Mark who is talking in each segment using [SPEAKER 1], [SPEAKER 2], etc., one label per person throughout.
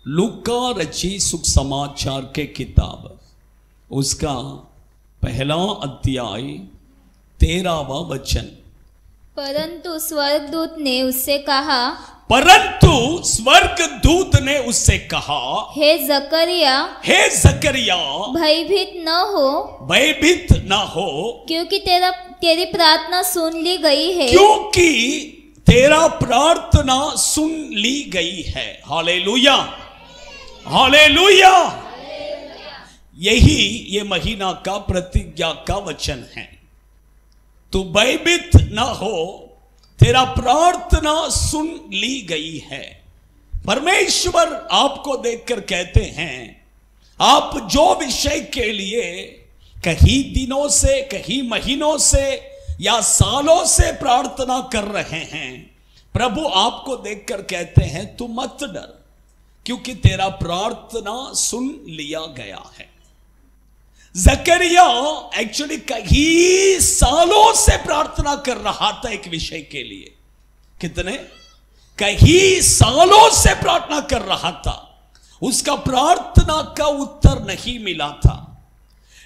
[SPEAKER 1] लूका रची सुख समाचार के किताब उसका पहला अध्याय 13वां वचन।
[SPEAKER 2] परंतु स्वर्गदूत ने उससे कहा,
[SPEAKER 1] परंतु स्वर्गदूत ने उससे कहा,
[SPEAKER 2] हे जकरिया, भयभीत न हो, क्योंकि तेरी प्रार्थना सुन ली गई है।
[SPEAKER 1] क्योंकि तेरा प्रार्थना सुन ली गई है। Hallelujah, hallelujah. यही ये महीना का प्रतिज्ञा का वचन है। तू भयभीत ना हो, तेरा प्रार्थना सुन ली गई है। परमेश्वर आपको देखकर कहते हैं, आप जो विषय के लिए कहीं दिनों से, कहीं महीनों से या सालों से प्रार्थना कर रहे हैं, प्रभु आपको देखकर कहते हैं तू मत डर, क्योंकि तेरा प्रार्थना सुन लिया गया है। जकरिया एक्चुअली कई सालों से प्रार्थना कर रहा था एक विषय के लिए। कितने? कई सालों से प्रार्थना कर रहा था, उसका प्रार्थना का उत्तर नहीं मिला था।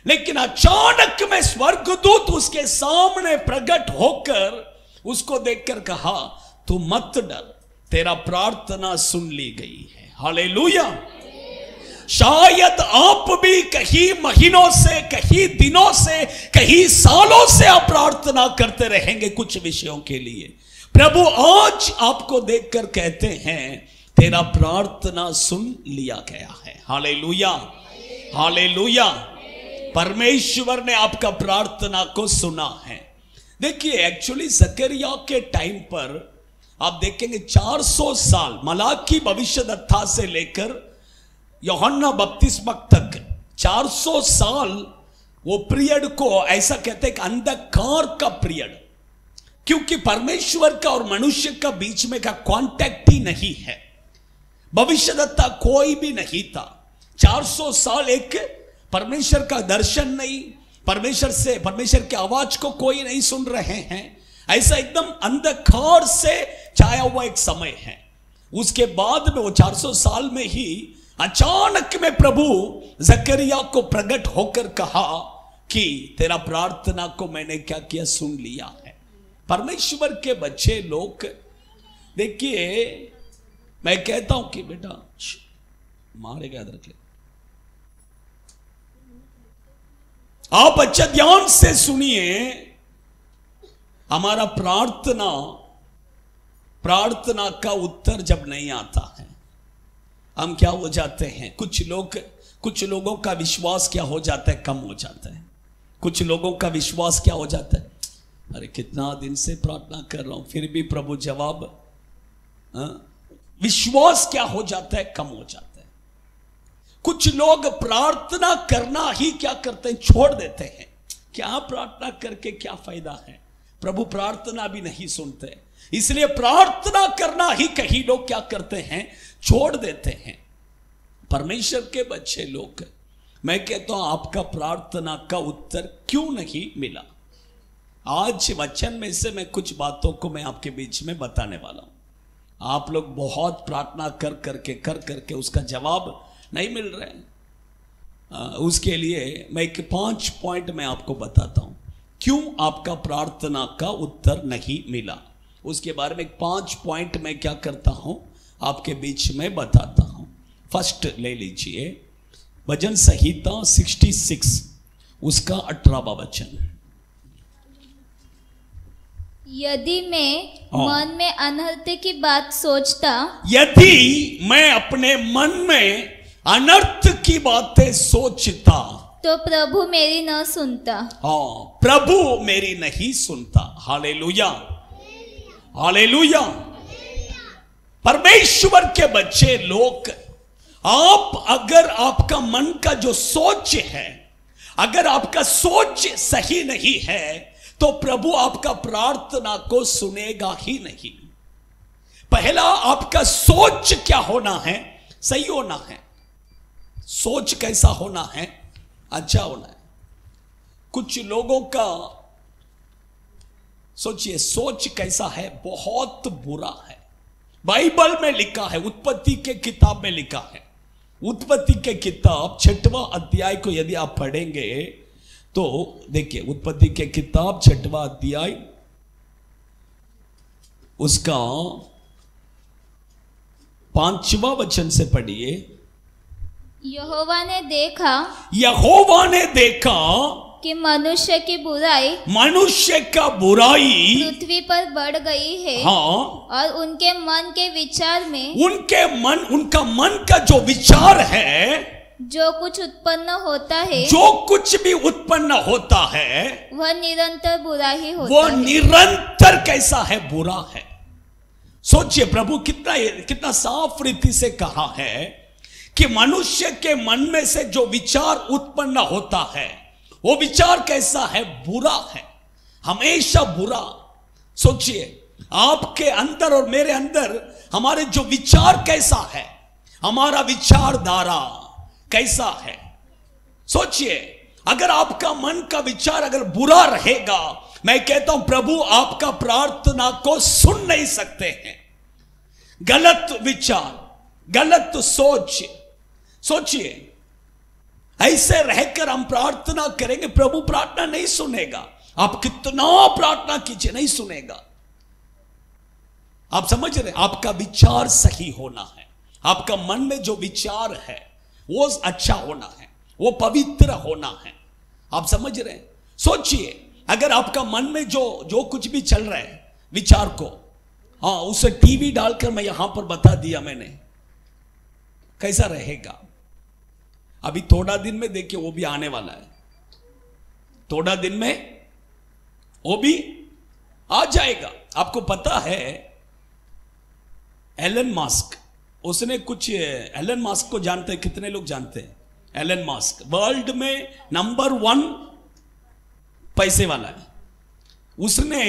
[SPEAKER 1] लेकिन अचानक में स्वर्गदूत उसके सामने प्रकट होकर उसको देखकर कहा, तू मत डर, तेरा प्रार्थना सुन ली गई है। हालेलुया। शायद आप भी कई महीनों से, कई दिनों से, कई सालों से आप प्रार्थना करते रहेंगे कुछ विषयों के लिए। प्रभु आज आपको देखकर कहते हैं, तेरा प्रार्थना सुन लिया गया है। Hallelujah, hallelujah. परमेश्वर ने आपका प्रार्थना को सुना है। देखिए, एक्चुअली जकरिया के टाइम पर आप देखेंगे 400 साल मलाकी भविष्यद्वक्ता से लेकर यूहन्ना बपतिस्मक तक 400 साल वो पीरियड को ऐसा कहते हैं कि अंधकार का पीरियड, क्योंकि परमेश्वर का और मनुष्य का बीच में का कांटेक्ट ही नहीं है। भविष्यद्वक्ता कोई भी नहीं था। 400 साल एक परमेश्वर का दर्शन नहीं, परमेश्वर की आवाज को कोई नहीं सुन रहे हैं। ऐसा एकदम अंधकार से छाया हुआ एक समय है। उसके बाद में वो 400 साल में ही अचानक में प्रभु जकरिया को प्रकट होकर कहा कि तेरा प्रार्थना को मैंने क्या किया, सुन लिया है। परमेश्वर के बच्चे लोग, देखिए मैं कहता हूं कि बेटा मारेगा, याद रख ले। आप अच्छा ध्यान से सुनिए। हमारा प्रार्थना का उत्तर जब नहीं आता है, हम क्या हो जाते हैं, कुछ लोगों का विश्वास क्या हो जाता है, कम हो जाता है। कुछ लोगों का विश्वास क्या हो जाता है, अरे कितना दिन से प्रार्थना कर रहा हूं फिर भी प्रभु जवाब। विश्वास क्या हो जाता है, कम हो जाता है। कुछ लोग प्रार्थना करना ही क्या करते हैं, छोड़ देते हैं। क्या प्रार्थना करके क्या फायदा है, प्रभु प्रार्थना भी नहीं सुनते, इसलिए प्रार्थना करना ही कई लोग क्या करते हैं, छोड़ देते हैं। परमेश्वर के बच्चे लोग, मैं कहता हूं आपका प्रार्थना का उत्तर क्यों नहीं मिला। आज वचन में से मैं कुछ बातों को मैं आपके बीच में बताने वाला हूं। आप लोग बहुत प्रार्थना कर करके उसका जवाब नहीं मिल रहे हैं। उसके लिए मैं एक 5 पॉइंट में आपको बताता हूं क्यों आपका प्रार्थना का उत्तर नहीं मिला। उसके बारे में 5 पॉइंट में क्या करता हूं, आपके बीच में बताता हूं। फर्स्ट ले लीजिए, भजन संहिता 66 उसका 18वां वचन।
[SPEAKER 2] यदि मैं मन में अनर्थ की बात सोचता,
[SPEAKER 1] यदि मैं अपने मन में अनर्थ की बातें सोचता,
[SPEAKER 2] तो प्रभु मेरी न सुनता।
[SPEAKER 1] प्रभु मेरी नहीं सुनता। Hallelujah, hallelujah. परमेश्वर के बच्चे लोग, आप अगर आपका मन का जो सोच है, अगर आपका सोच सही नहीं है, तो प्रभु आपका प्रार्थना को सुनेगा ही नहीं। पहला आपका सोच क्या होना है, सही होना है। सोच कैसा होना है, अच्छा होना है। कुछ लोगों का सोचिए सोच कैसा है, बहुत बुरा है। बाइबल में लिखा है, उत्पत्ति के किताब में लिखा है, उत्पत्ति के किताब 6वां अध्याय को यदि आप पढ़ेंगे तो देखिए, उत्पत्ति के किताब 6वां अध्याय उसका 5वां वचन से पढ़िए।
[SPEAKER 2] यहोवा ने देखा कि मनुष्य की बुराई, मनुष्य का बुराई पृथ्वी पर बढ़ गई है, हाँ, और उनके मन के विचार में, उनका मन का जो विचार है, जो कुछ उत्पन्न होता है, जो कुछ भी उत्पन्न होता है, वह निरंतर बुरा ही होता है। वो निरंतर कैसा है? बुरा है। सोचिए प्रभु कितना साफ रीति से कहा है कि मनुष्य के मन में से जो विचार उत्पन्न होता है वो विचार कैसा है? बुरा है, हमेशा बुरा। सोचिए आपके अंदर और मेरे अंदर हमारे जो विचार कैसा है, हमारा विचारधारा कैसा है। सोचिए अगर आपका मन का विचार अगर बुरा रहेगा, मैं कहता हूं प्रभु आपका प्रार्थना को सुन नहीं सकते हैं। गलत विचार, गलत सोच, सोचिए ऐसे रहकर हम प्रार्थना करेंगे, प्रभु प्रार्थना नहीं सुनेगा। आप कितना प्रार्थना कीजिए, नहीं सुनेगा। आप समझ रहे? आपका विचार सही होना है, आपका मन में जो विचार है वो अच्छा होना है, वो पवित्र होना है। आप समझ रहे? सोचिए अगर आपका मन में जो कुछ भी चल रहा है विचार को, हाँ, उसे टीवी डालकर मैं यहां पर बता दिया मैंने, कैसा रहेगा? अभी थोड़ा दिन में देखिए वो भी आने वाला है, थोड़ा दिन में वो भी आ जाएगा। आपको पता है एलन मास्क, उसने कुछ, एलन मास्क को जानते हैं? कितने लोग जानते हैं? एलन मास्क वर्ल्ड में नंबर 1 पैसे वाला है। उसने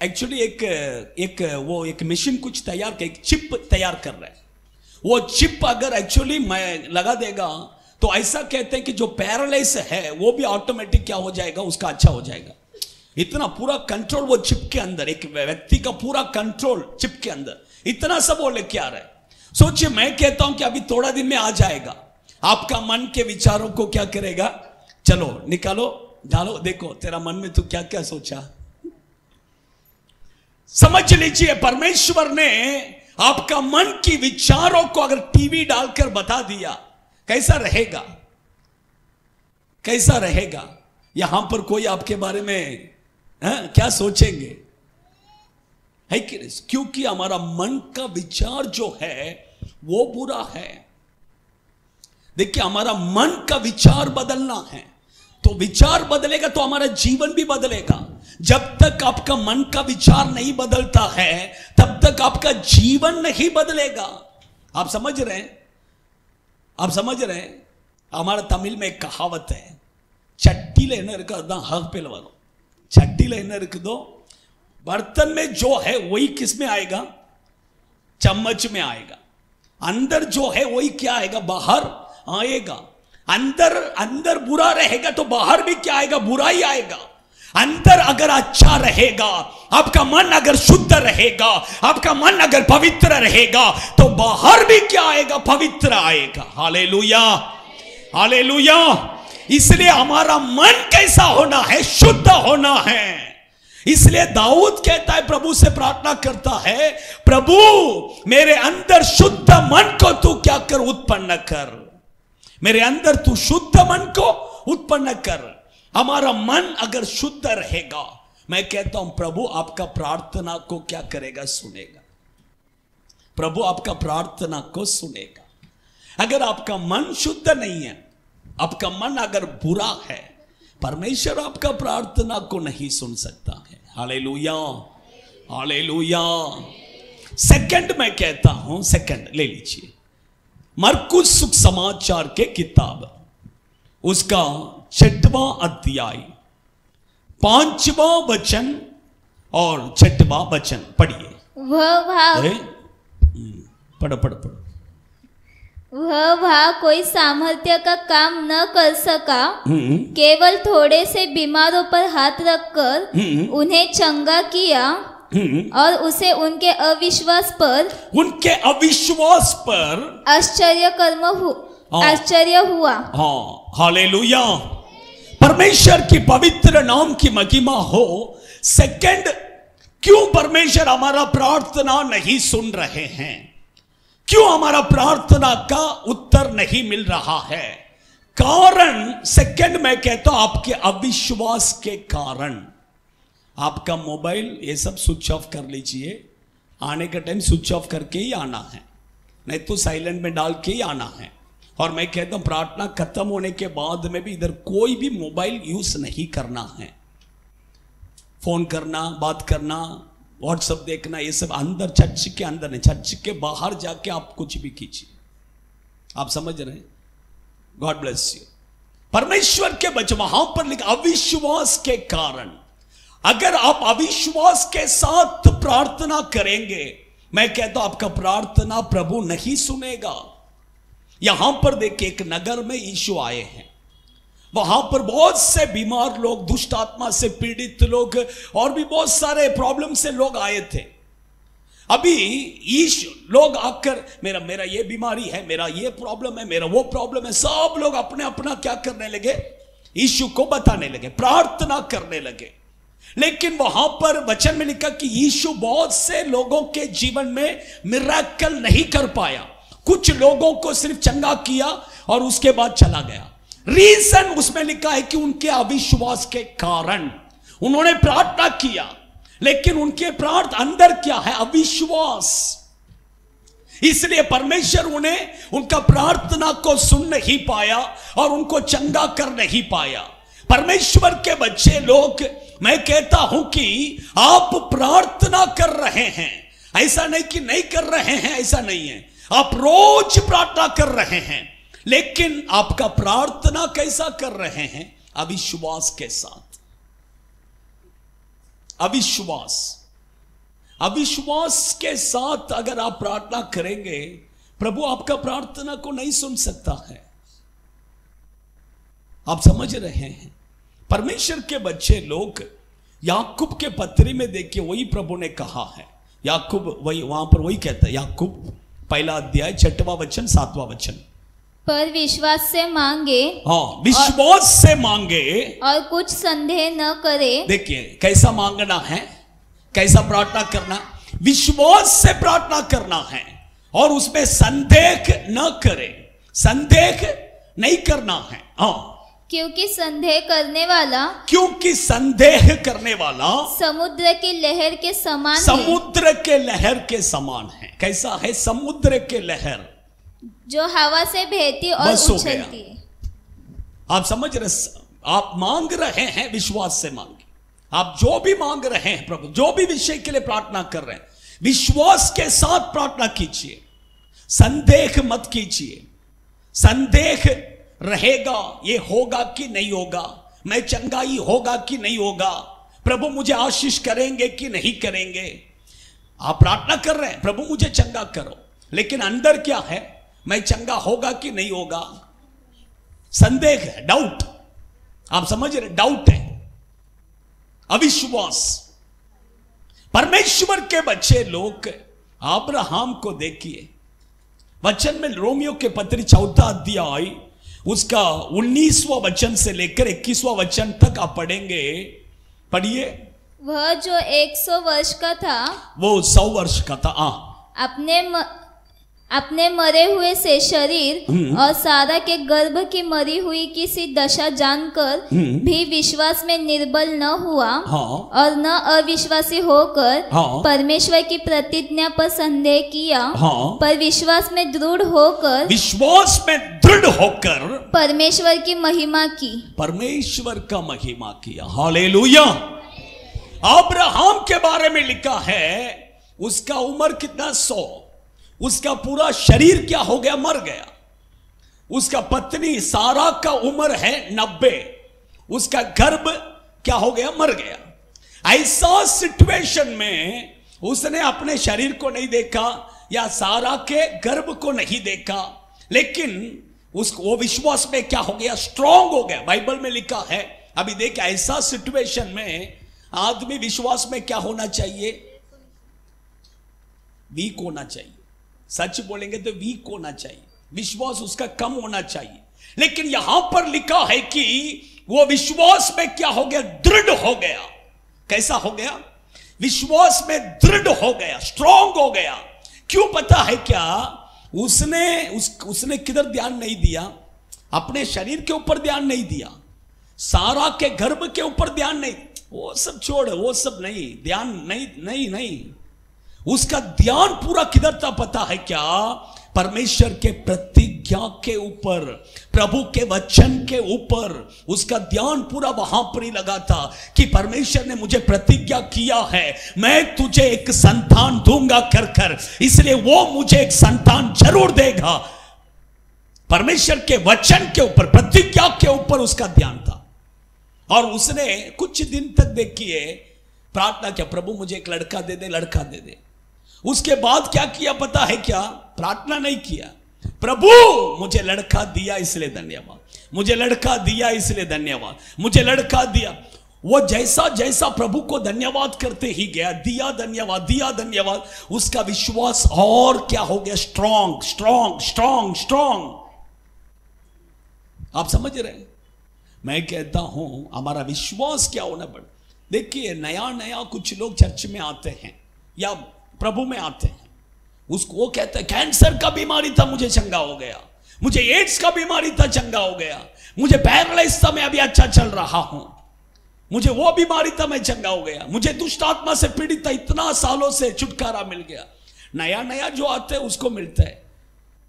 [SPEAKER 2] एक्चुअली एक मशीन कुछ तैयार कर, एक चिप तैयार कर रहा है। वो चिप अगर एक्चुअली मैं लगा देगा तो ऐसा कहते हैं कि जो पैरालाइज है वो भी ऑटोमेटिक क्या हो जाएगा, उसका अच्छा हो जाएगा। इतना पूरा कंट्रोल वो चिप के अंदर, एक व्यक्ति का पूरा कंट्रोल चिप के अंदर, इतना सब वो लेके आ रहा है। सोचिए मैं कहता हूं कि अभी थोड़ा दिन में आ जाएगा। आपका मन के विचारों को क्या करेगा? चलो निकालो, डालो, देखो तेरा मन में तू क्या क्या सोचा। समझ लीजिए परमेश्वर ने आपका मन की विचारों को अगर टीवी डालकर बता दिया, कैसा रहेगा? कैसा रहेगा? यहां पर कोई आपके बारे में क्या सोचेंगे? है कि नहीं? क्योंकि हमारा मन का विचार जो है वो बुरा है। देखिए हमारा मन का विचार बदलना है, तो विचार बदलेगा तो हमारा जीवन भी बदलेगा। जब तक आपका मन का विचार नहीं बदलता है तब तक आपका जीवन नहीं बदलेगा। आप समझ रहे हैं? आप समझ रहे हैं? हमारा तमिल में एक कहावत है, चट्टी लेना इरुक्कुदा हग पिलवरो। चट्टी लेना इरुक्कुदो, बर्तन में जो है वही किस में आएगा? चम्मच में आएगा। अंदर जो है वही क्या आएगा? बाहर आएगा। अंदर बुरा रहेगा तो बाहर भी क्या आएगा? बुरा ही आएगा। अंदर अगर अच्छा रहेगा, आपका मन अगर शुद्ध रहेगा, आपका मन अगर पवित्र रहेगा तो बाहर भी क्या आएगा? पवित्र आएगा। Hallelujah, hallelujah. इसलिए हमारा मन कैसा होना है? शुद्ध होना है। इसलिए दाऊद कहता है, प्रभु से प्रार्थना करता है, प्रभु मेरे अंदर शुद्ध मन को तू क्या कर? उत्पन्न कर। मेरे अंदर तू शुद्ध मन को उत्पन्न कर। हमारा मन अगर शुद्ध रहेगा, मैं कहता हूं प्रभु आपका प्रार्थना को क्या करेगा? सुनेगा। प्रभु आपका प्रार्थना को सुनेगा। अगर आपका मन शुद्ध नहीं है, आपका मन अगर बुरा है, परमेश्वर आपका प्रार्थना को नहीं सुन सकता है। Hallelujah, hallelujah. सेकंड मैं कहता हूं, सेकंड ले लीजिए, मरकुस सुसमाचार के किताब उसका 6वां अध्याय 5वां वचन और 6वां वचन पढ़िए। पढ़ो। वह कोई सामर्थ्य का काम न कर सका, केवल थोड़े से बीमारों पर हाथ रखकर उन्हें चंगा किया और उसे उनके अविश्वास पर आश्चर्य कर्म
[SPEAKER 3] आश्चर्य हुआ।
[SPEAKER 1] हाँ, हालेलुया, परमेश्वर की पवित्र नाम की महिमा हो। सेकंड, क्यों परमेश्वर हमारा प्रार्थना नहीं सुन रहे हैं? क्यों हमारा प्रार्थना का उत्तर नहीं मिल रहा है? कारण सेकंड मैं कहता हूं आपके अविश्वास के कारण। आपका मोबाइल ये सब स्विच ऑफ कर लीजिए, आने का टाइम स्विच ऑफ करके ही आना है, नहीं तो साइलेंट में डाल के ही आना है। और मैं कहता हूं प्रार्थना खत्म होने के बाद में भी इधर कोई भी मोबाइल यूज नहीं करना है। फोन करना, बात करना, व्हाट्सएप देखना, ये सब अंदर, चर्च के अंदर नहीं, चर्च के बाहर जाके आप कुछ भी कीजिए। आप समझ रहे हैं? God bless you. परमेश्वर के बच्चे, वहां पर लिखा अविश्वास के कारण। अगर आप अविश्वास के साथ प्रार्थना करेंगे, मैं कहता हूं आपका प्रार्थना प्रभु नहीं सुनेगा। यहां पर देखिए, एक नगर में यीशु आए हैं, वहां पर बहुत से बीमार लोग, दुष्ट आत्मा से पीड़ित लोग और भी बहुत सारे प्रॉब्लम से लोग आए थे। अभी यीशु लोग आकर मेरा ये बीमारी है, मेरा ये प्रॉब्लम है, मेरा वो प्रॉब्लम है, सब लोग अपने अपना क्या करने लगे? यीशु को बताने लगे, प्रार्थना करने लगे। लेकिन वहां पर वचन में लिखा कि यीशु बहुत से लोगों के जीवन में मिरेकल नहीं कर पाया। कुछ लोगों को सिर्फ चंगा किया और उसके बाद चला गया। रीजन उसमें लिखा है कि उनके अविश्वास के कारण उन्होंने प्रार्थना किया, लेकिन उनके प्रार्थना अंदर क्या है? अविश्वास। इसलिए परमेश्वर उन्हें उनका प्रार्थना को सुन नहीं पाया और उनको चंगा कर नहीं पाया। परमेश्वर के बच्चे लोग, मैं कहता हूं कि आप प्रार्थना कर रहे हैं, ऐसा नहीं कि नहीं कर रहे हैं, ऐसा नहीं है, आप रोज प्रार्थना कर रहे हैं, लेकिन आपका प्रार्थना कैसा कर रहे हैं? अविश्वास के साथ। अविश्वास के साथ अगर आप प्रार्थना करेंगे, प्रभु आपका प्रार्थना को नहीं सुन सकता है। आप समझ रहे हैं? परमेश्वर के बच्चे लोग, याकूब के पत्री में देखिए, वही प्रभु ने कहा है। याकूब वही वहां पर वही कहता है, याकूब पहला अध्याय 6वां वचन 7वां वचन,
[SPEAKER 3] पर विश्वास से मांगे।
[SPEAKER 1] हाँ, विश्वास से मांगे
[SPEAKER 3] और कुछ संदेह न करे। देखिए
[SPEAKER 1] कैसा मांगना है, कैसा प्रार्थना करना? विश्वास से प्रार्थना करना है और उसमें संदेह न करे, संदेह नहीं करना है। हाँ,
[SPEAKER 3] क्योंकि संदेह करने वाला समुद्र की लहर के समान
[SPEAKER 1] समुद्र के लहर के समान है। कैसा है? समुद्र के लहर
[SPEAKER 3] जो हवा से बहती और उछलती है।
[SPEAKER 1] आप समझ रहे? आप मांग रहे हैं, विश्वास से मांगे। आप जो भी मांग रहे हैं प्रभु, जो भी विषय के लिए प्रार्थना कर रहे हैं, विश्वास के साथ प्रार्थना कीजिए, संदेह मत कीजिए। संदेह रहेगा, ये होगा कि नहीं होगा, मैं चंगाई होगा कि नहीं होगा, प्रभु मुझे आशीष करेंगे कि नहीं करेंगे। आप प्रार्थना कर रहे हैं, प्रभु मुझे चंगा करो, लेकिन अंदर क्या है? मैं चंगा होगा कि नहीं होगा, संदेह है, डाउट। आप समझ रहे? डाउट है, अविश्वास। परमेश्वर के बच्चे लोग, अब्राहम को देखिए, वचन में रोमियो के पत्री 4 अध्याय उसका 19वां वचन से लेकर 21वां वचन तक आप पढ़ेंगे। पढ़िए।
[SPEAKER 3] वह जो 100 वर्ष का था,
[SPEAKER 1] वो 100 वर्ष का था,
[SPEAKER 3] अपने मरे हुए से शरीर और सारा के गर्भ की मरी हुई की सी दशा जानकर भी विश्वास में निर्बल न हुआ।
[SPEAKER 1] हाँ।
[SPEAKER 3] और न अविश्वासी होकर परमेश्वर की प्रतिज्ञा पर संदेह किया।
[SPEAKER 1] हाँ।
[SPEAKER 3] पर विश्वास में दृढ़ होकर परमेश्वर की महिमा की,
[SPEAKER 1] परमेश्वर का महिमा किया। हालेलुया। अब्राहम के बारे में लिखा है, उसका उम्र कितना? 100। उसका पूरा शरीर क्या हो गया? मर गया। उसका पत्नी सारा का उम्र है 90, उसका गर्भ क्या हो गया? मर गया। ऐसा सिचुएशन में उसने अपने शरीर को नहीं देखा या सारा के गर्भ को नहीं देखा, लेकिन उसको वो विश्वास में क्या हो गया? स्ट्रांग हो गया। बाइबल में लिखा है, अभी देख, ऐसा सिचुएशन में आदमी विश्वास में क्या होना चाहिए? वीक होना चाहिए। सच बोलेंगे तो वीक होना चाहिए। विश्वास उसका कम होना चाहिए। लेकिन यहां पर लिखा है कि वो विश्वास में क्या हो गया? दृढ़ हो गया। कैसा हो गया? विश्वास में दृढ़ हो गया, स्ट्रांग हो गया। क्यों पता है क्या? उसने किधर ध्यान नहीं दिया? अपने शरीर के ऊपर ध्यान नहीं दिया, सारा के गर्भ के ऊपर ध्यान नहीं, वो सब छोड़, वो सब नहीं, ध्यान नहीं। उसका ध्यान पूरा किधर था पता है क्या? परमेश्वर के प्रतिज्ञा के ऊपर, प्रभु के वचन के ऊपर उसका ध्यान पूरा वहां पर ही लगा था कि परमेश्वर ने मुझे प्रतिज्ञा किया है, मैं तुझे एक संतान दूंगा कर, इसलिए वो मुझे एक संतान जरूर देगा। परमेश्वर के वचन के ऊपर, प्रतिज्ञा के ऊपर उसका ध्यान था। और उसने कुछ दिन तक देखिए प्रार्थना किया, प्रभु मुझे एक लड़का दे दे, लड़का दे दे। उसके बाद क्या किया पता है क्या? प्रार्थना नहीं किया, प्रभु मुझे लड़का दिया इसलिए धन्यवाद, मुझे लड़का दिया इसलिए धन्यवाद, मुझे लड़का दिया। वो जैसा जैसा प्रभु को धन्यवाद करते ही गया, दिया धन्यवाद, दिया धन्यवाद, उसका विश्वास और क्या हो गया? Strong strong strong strong. आप समझ रहे हैं? मैं कहता हूं हमारा विश्वास क्या होना पड़े। देखिए नया नया कुछ लोग चर्च में आते हैं या प्रभु में आते हैं, उसको वो कहते हैं कैंसर का बीमारी था मुझे चंगा हो गया, मुझे एड्स का बीमारी था चंगा हो गया, मुझे पैरालाइज था मैं अभी अच्छा चल रहा हूं, मुझे वो बीमारी था मैं चंगा हो गया, मुझे दुष्ट आत्मा से पीड़ित था इतना सालों से छुटकारा मिल गया। नया नया जो आते हैं उसको मिलता है।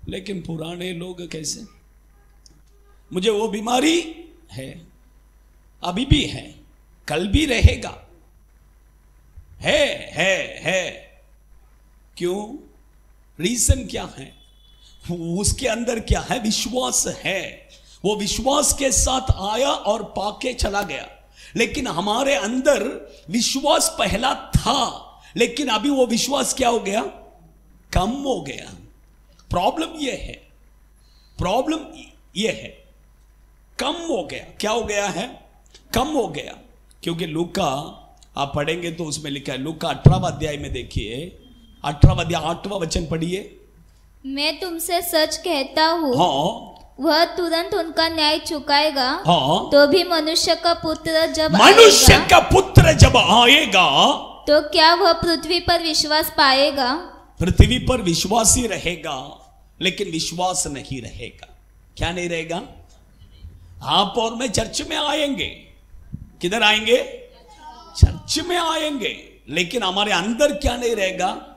[SPEAKER 1] लेकिन पुराने लोग कैसे? मुझे वो बीमारी है, अभी भी है, कल भी रहेगा, है। क्यों? रीजन क्या है? उसके अंदर क्या है? विश्वास है। वो विश्वास के साथ आया और पाके चला गया। लेकिन हमारे अंदर विश्वास पहला था, लेकिन अभी वो विश्वास क्या हो गया? कम हो गया। प्रॉब्लम ये है, प्रॉब्लम ये है, कम हो गया। क्या हो गया है? कम हो गया। क्योंकि लूका आप पढ़ेंगे तो उसमें लिखा है, लूका 18वां अध्याय में देखिए, 18वां अध्याय 8वां वचन पढ़िए।
[SPEAKER 3] मैं तुमसे सच कहता हूँ,
[SPEAKER 1] हाँ,
[SPEAKER 3] वह तुरंत उनका न्याय चुकाएगा।
[SPEAKER 1] हाँ,
[SPEAKER 3] तो भी मनुष्य का पुत्र जब
[SPEAKER 1] आएगा
[SPEAKER 3] तो क्या वह पृथ्वी पर विश्वास पाएगा?
[SPEAKER 1] पृथ्वी पर विश्वास ही रहेगा, लेकिन विश्वास नहीं रहेगा। क्या नहीं रहेगा? आप और मैं चर्च में आएंगे, किधर आएंगे? चर्च में आएंगे, लेकिन हमारे अंदर क्या नहीं रहेगा?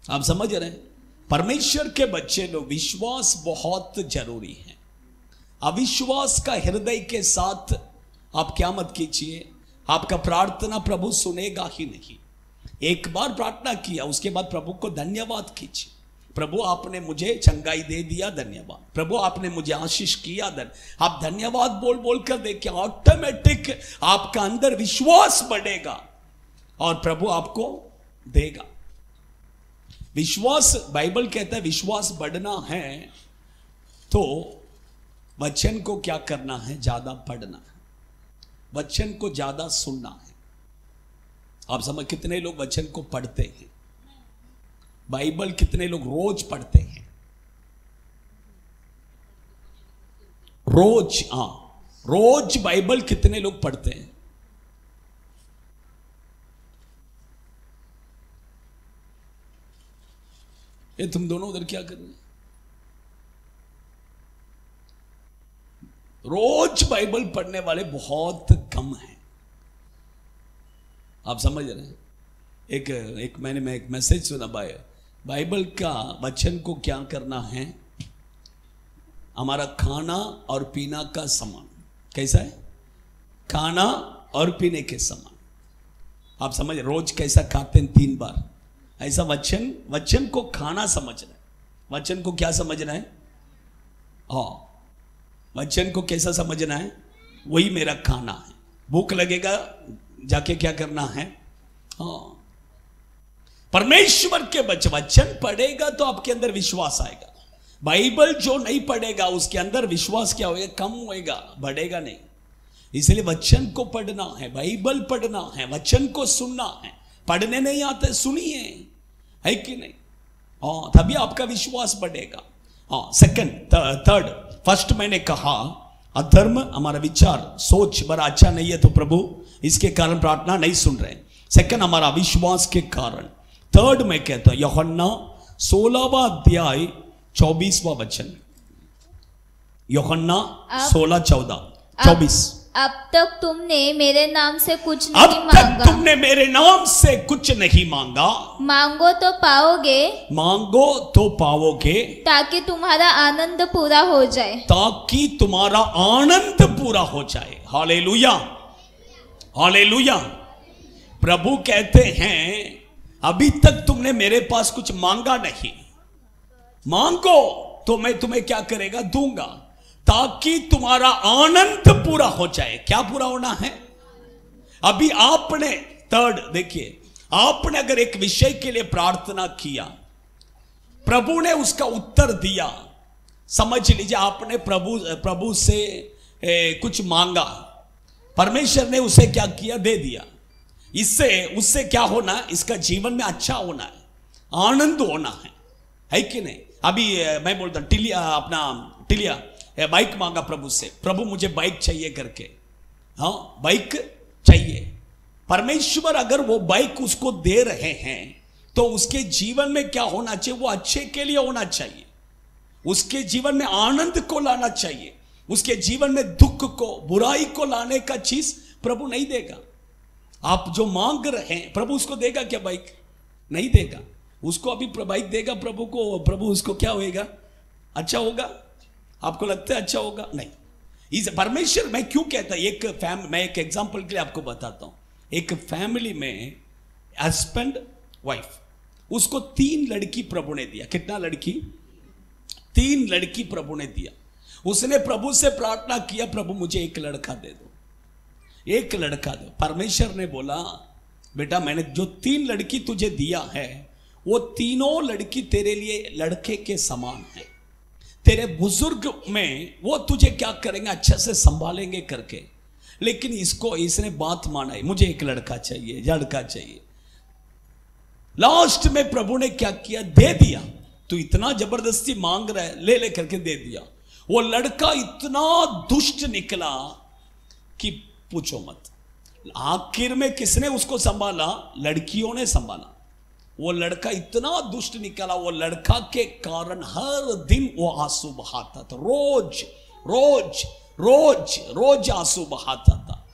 [SPEAKER 1] आप समझ रहे हैं? परमेश्वर के बच्चे लोग, विश्वास बहुत जरूरी है। अविश्वास का हृदय के साथ आप क्या मत कीजिए, आपका प्रार्थना प्रभु सुनेगा ही नहीं। एक बार प्रार्थना किया, उसके बाद प्रभु को धन्यवाद कीजिए, प्रभु आपने मुझे चंगाई दे दिया, धन्यवाद, प्रभु आपने मुझे आशीष किया, आप धन्यवाद बोल बोल कर देखिए, ऑटोमेटिक आपका अंदर विश्वास बढ़ेगा और प्रभु आपको देगा। विश्वास, बाइबल कहता है विश्वास बढ़ना है तो वचन को क्या करना है? ज्यादा पढ़ना है, वचन को ज्यादा सुनना है। आप समझ, कितने लोग वचन को पढ़ते हैं? बाइबल कितने लोग रोज पढ़ते हैं? रोज, हाँ, रोज बाइबल कितने लोग पढ़ते हैं? ये तुम दोनों उधर क्या कर रहे हैं? रोज बाइबल पढ़ने वाले बहुत कम हैं। आप समझ रहे हैं? मैंने एक मैसेज सुना, बाइबल का वचन को क्या करना है? हमारा खाना और पीना का समान। कैसा है? खाना और पीने के समान। आप समझ, रोज कैसा खाते हैं 3 बार, ऐसा वचन को खाना समझना है। वचन को क्या समझना है? हाँ, वचन को कैसा समझना है? वही मेरा खाना है। भूख लगेगा जाके क्या करना है? हाँ, परमेश्वर के वचन पढ़ेगा तो आपके अंदर विश्वास आएगा। बाइबल जो नहीं पढ़ेगा उसके अंदर विश्वास क्या होगा? कम होएगा, बढ़ेगा नहीं। इसलिए वचन को पढ़ना है, बाइबल पढ़ना है, वचन को सुनना है। पढ़ने नहीं आते, सुनिए, है कि नहीं? तभी आपका विश्वास बढ़ेगा। सेकंड, थर्ड, फर्स्ट मैंने कहा अधर्म, हमारा विचार सोच बड़ा अच्छा नहीं है तो प्रभु इसके कारण प्रार्थना नहीं सुन रहे। सेकंड, हमारा विश्वास के कारण। थर्ड मैं कहता हूं यूहन्ना 16वां अध्याय 24वां वचन, यूहन्ना 16:14-24।
[SPEAKER 3] अब तक तुमने मेरे नाम से कुछ
[SPEAKER 1] अब
[SPEAKER 3] नहीं
[SPEAKER 1] तक
[SPEAKER 3] मांगा,
[SPEAKER 1] तुमने मेरे नाम से कुछ नहीं मांगा,
[SPEAKER 3] मांगो तो पाओगे,
[SPEAKER 1] मांगो तो पाओगे,
[SPEAKER 3] ताकि तुम्हारा आनंद पूरा हो जाए।
[SPEAKER 1] ताकि तुम्हारा आनंद पूरा हो जाए। Hallelujah, hallelujah. प्रभु कहते हैं अभी तक तुमने मेरे पास कुछ मांगा नहीं, मांगो तो मैं तुम्हें क्या करेगा, दूंगा, ताकि तुम्हारा आनंद पूरा हो जाए। क्या पूरा होना है? अभी आपने, थर्ड देखिए, आपने अगर एक विषय के लिए प्रार्थना किया, प्रभु ने उसका उत्तर दिया, समझ लीजिए आपने प्रभु से कुछ मांगा, परमेश्वर ने उसे क्या किया, दे दिया। इससे उससे क्या होना, इसका जीवन में अच्छा होना है, आनंद होना है कि नहीं? अभी मैं बोलता टिलिया बाइक मांगा प्रभु से, प्रभु मुझे बाइक चाहिए करके, हाँ बाइक चाहिए। परमेश्वर अगर वो बाइक उसको दे रहे हैं तो उसके जीवन में क्या होना चाहिए, वो अच्छे के लिए होना चाहिए, उसके जीवन में आनंद को लाना चाहिए। उसके जीवन में दुख को, बुराई को लाने का चीज प्रभु नहीं देगा। आप जो मांग रहे हैं प्रभु उसको देगा क्या? बाइक नहीं देगा उसको। अभी बाइक देगा प्रभु को, प्रभु उसको क्या होएगा, अच्छा होगा? आपको लगता है अच्छा होगा? नहीं। इस परमेश्वर, मैं क्यों कहता हूं, मैं एक एग्जांपल के लिए आपको बताता हूं। एक फैमिली में हस्बैंड वाइफ, उसको 3 लड़की प्रभु ने दिया। कितना लड़की? 3 लड़की प्रभु ने दिया। उसने प्रभु से प्रार्थना किया, प्रभु मुझे एक लड़का दे दो, एक लड़का दो। परमेश्वर ने बोला बेटा मैंने जो 3 लड़की तुझे दिया है वो तीनों लड़की तेरे लिए लड़के के समान है। तेरे बुजुर्ग में वो तुझे क्या करेंगे, अच्छे से संभालेंगे करके। लेकिन इसने बात माना है, मुझे एक लड़का चाहिए, लड़का चाहिए। लास्ट में प्रभु ने क्या किया, दे दिया। तू इतना जबरदस्ती मांग रहा है, ले करके दे दिया। वो लड़का इतना दुष्ट निकला कि पूछो मत। आखिर में किसने उसको संभाला? लड़कियों ने संभाला। वो लड़का इतना दुष्ट निकला, वो लड़का के कारण हर दिन वो आंसू बहाता था, रोज रोज रोज रोज आंसू बहाता था।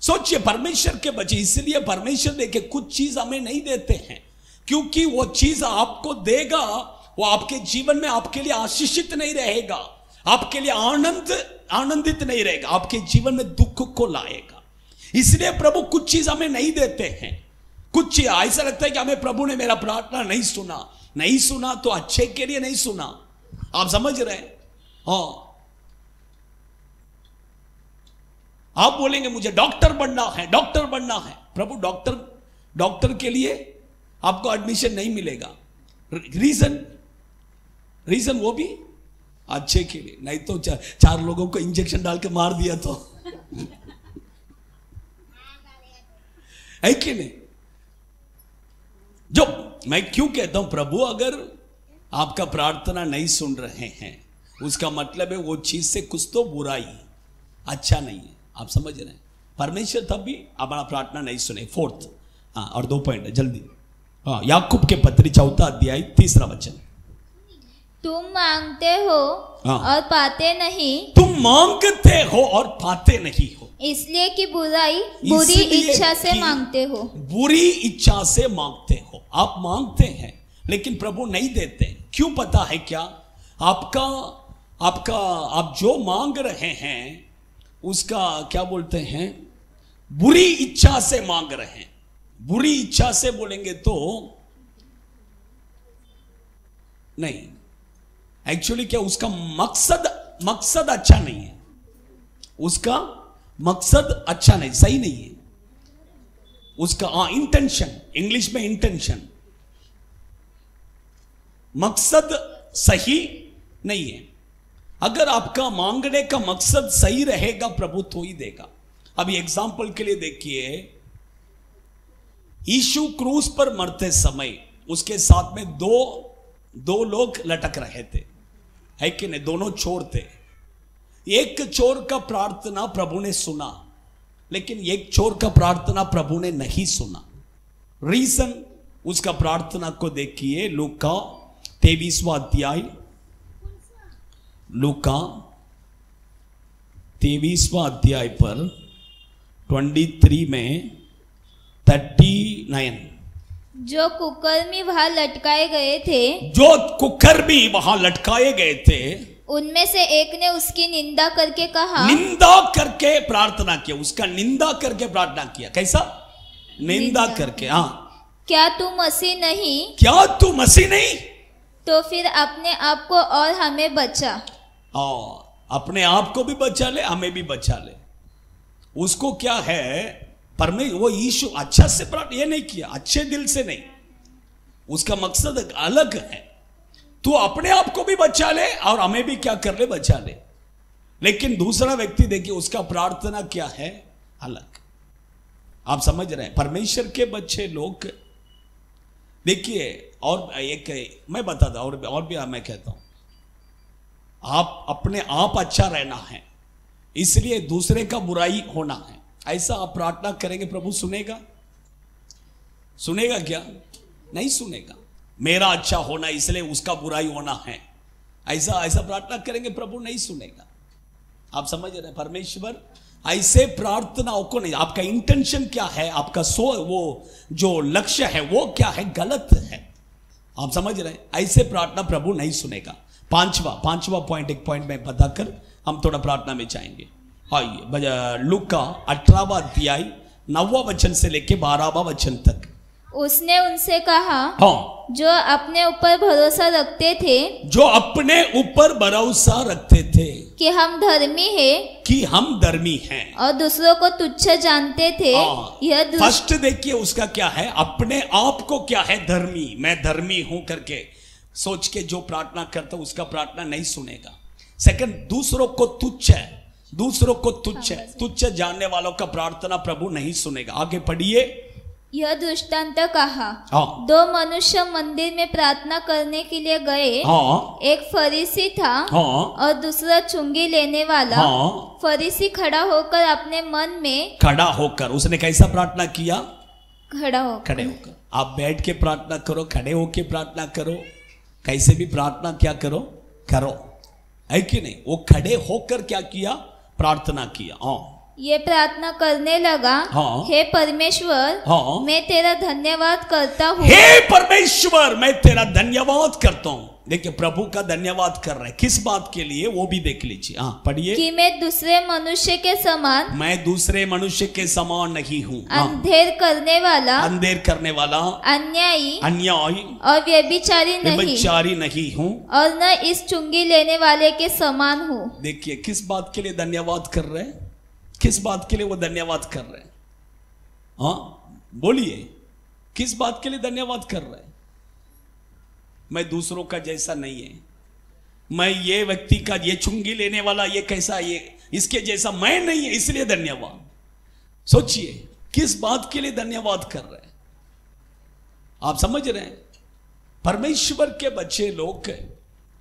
[SPEAKER 1] सोचिए, परमेश्वर के बच्चे, इसलिए परमेश्वर देखे कुछ चीज हमें नहीं देते हैं, क्योंकि वो चीज आपको देगा वो आपके जीवन में आपके लिए आशीषित नहीं रहेगा, आपके लिए आनंदित नहीं रहेगा, आपके जीवन में दुख को लाएगा। इसलिए प्रभु कुछ चीज हमें नहीं देते हैं। कुछ ऐसा लगता है कि हमें प्रभु ने मेरा प्रार्थना नहीं सुना तो अच्छे के लिए नहीं सुना। आप समझ रहे हैं? हाँ, आप बोलेंगे मुझे डॉक्टर बनना है, डॉक्टर बनना है। प्रभु डॉक्टर के लिए आपको एडमिशन नहीं मिलेगा। रीजन वो भी अच्छे के लिए, नहीं तो 4 लोगों को इंजेक्शन डाल के मार दिया तो है कि नहीं? जो मैं क्यों कहता हूं, प्रभु अगर आपका प्रार्थना नहीं सुन रहे हैं उसका मतलब है वो चीज से कुछ तो बुराई, अच्छा नहीं है। आप समझ रहे हैं? परमेश्वर तब भी हमारा प्रार्थना नहीं सुने। 4th, और 2 पॉइंट जल्दी। याकूब के पत्री 4 अध्याय 3 वचन।
[SPEAKER 3] तुम मांगते हो और पाते नहीं,
[SPEAKER 1] तुम मांगते हो और पाते नहीं हो,
[SPEAKER 3] इसलिए कि बुरी इच्छा से मांगते हो। बुरी इच्छा से मांगते हो।
[SPEAKER 1] आप मांगते हैं लेकिन प्रभु नहीं देते। क्यों पता है क्या? आप जो मांग रहे हैं उसका क्या बोलते हैं, बुरी इच्छा से मांग रहे हैं। बुरी इच्छा से बोलेंगे तो नहीं, एक्चुअली क्या उसका मकसद अच्छा नहीं है, उसका मकसद अच्छा नहीं, सही नहीं है उसका। इंटेंशन, इंग्लिश में इंटेंशन, मकसद सही नहीं है। अगर आपका मांगने का मकसद सही रहेगा प्रभु तो ही देगा। अभी एग्जाम्पल के लिए देखिए, यीशु क्रूस पर मरते समय उसके साथ में 2
[SPEAKER 2] दो लोग लटक रहे थे, है कि नहीं? दोनों चोर थे। एक चोर का प्रार्थना प्रभु ने सुना, लेकिन एक चोर का प्रार्थना प्रभु ने नहीं सुना। रीजन उसका प्रार्थना को देखिए, लूका 23वां अध्याय, लूका 23वां अध्याय पर 23 में 39।
[SPEAKER 3] जो कुकर्मी वहां लटकाए गए थे,
[SPEAKER 2] जो कुकर्मी वहां लटकाए गए थे,
[SPEAKER 3] उनमें से एक ने उसकी निंदा करके कहा,
[SPEAKER 2] निंदा करके प्रार्थना किया, उसका निंदा करके प्रार्थना किया। कैसा? निंदा करके। हाँ,
[SPEAKER 3] क्या तू मसीह नहीं?
[SPEAKER 2] क्या तू मसीह नहीं?
[SPEAKER 3] तो फिर अपने आप को और हमें बचा।
[SPEAKER 2] अपने आप को भी बचा ले, हमें भी बचा ले। उसको क्या है, वो यीशु अच्छा से प्रार्थना ये नहीं किया, अच्छे दिल से नहीं, उसका मकसद अलग है। तू अपने आप को भी बचा ले और हमें भी क्या कर ले, बचा ले। लेकिन दूसरा व्यक्ति देखिए, उसका प्रार्थना क्या है, अलग। आप समझ रहे हैं? परमेश्वर के बच्चे लोग देखिए, और एक मैं बताता और भी मैं कहता हूं, आप अपने आप अच्छा रहना है, इसलिए दूसरे का बुराई होना है। ऐसा आप प्रार्थना करेंगे, प्रभु सुनेगा? सुनेगा क्या? नहीं सुनेगा। मेरा अच्छा होना इसलिए उसका बुराई होना है, ऐसा प्रार्थना करेंगे, प्रभु नहीं सुनेगा। आप समझ रहे हैं? परमेश्वर ऐसे प्रार्थनाओं को नहीं, आपका इंटेंशन क्या है, आपका वो जो लक्ष्य है वो क्या है, गलत है। आप समझ रहे हैं? ऐसे प्रार्थना प्रभु नहीं सुनेगा। पांचवा पॉइंट, एक पॉइंट में बताकर हम थोड़ा प्रार्थना में जाएंगे। आइए, लूका 18वां अध्याय 9वां वचन से लेके 12वां वचन तक।
[SPEAKER 3] उसने उनसे कहा,
[SPEAKER 2] हाँ,
[SPEAKER 3] जो अपने ऊपर भरोसा रखते थे,
[SPEAKER 2] जो अपने ऊपर भरोसा रखते थे
[SPEAKER 3] कि हम धर्मी हैं,
[SPEAKER 2] कि हम धर्मी हैं,
[SPEAKER 3] और दूसरों को तुच्छ जानते थे, यह
[SPEAKER 2] फर्स्ट देखिए उसका क्या है, अपने आप को क्या है, धर्मी, मैं धर्मी हूं करके सोच के जो प्रार्थना करता उसका प्रार्थना नहीं सुनेगा। सेकंड, दूसरों को तुच्छ है, दूसरों को तुच्छ जानने वालों का प्रार्थना प्रभु नहीं सुनेगा। आगे पढ़िए।
[SPEAKER 3] यह दृष्टांत कहा, दो मनुष्य मंदिर में प्रार्थना करने के लिए गए। एक फरीसी था और दूसरा चुंगी लेने वाला। फरीसी खड़ा होकर अपने मन में,
[SPEAKER 2] खड़ा होकर उसने कैसा प्रार्थना किया?
[SPEAKER 3] खड़े होकर।
[SPEAKER 2] आप बैठ के प्रार्थना करो, खड़े होके प्रार्थना करो, कैसे भी प्रार्थना क्या करो, है कि नहीं? वो खड़े होकर क्या किया? प्रार्थना किया।
[SPEAKER 3] ये प्रार्थना करने लगा, हे परमेश्वर, मैं तेरा धन्यवाद करता हूँ।
[SPEAKER 2] हे परमेश्वर, मैं तेरा धन्यवाद करता हूँ। देखिए, प्रभु का धन्यवाद कर रहे हैं, किस बात के लिए वो भी देख लीजिए। पढ़िए।
[SPEAKER 3] कि मैं दूसरे मनुष्य के समान,
[SPEAKER 2] मैं दूसरे मनुष्य के समान नहीं हूँ।
[SPEAKER 3] अंधेर करने वाला,
[SPEAKER 2] अन्यायी
[SPEAKER 3] और व्यभिचारी
[SPEAKER 2] नहीं हूँ,
[SPEAKER 3] और न इस चुंगी लेने वाले के समान हूँ।
[SPEAKER 2] देखिए, किस बात के लिए धन्यवाद कर रहे हैं, किस बात के लिए वो धन्यवाद कर रहे हैं? बोलिए, किस बात के लिए धन्यवाद कर रहे हैं? मैं दूसरों का जैसा नहीं है, मैं ये व्यक्ति का, ये चुंगी लेने वाला ये कैसा, ये इसके जैसा मैं नहीं है, इसलिए धन्यवाद। सोचिए, किस बात के लिए धन्यवाद कर रहे हैं? आप समझ रहे हैं? परमेश्वर के बच्चे लोग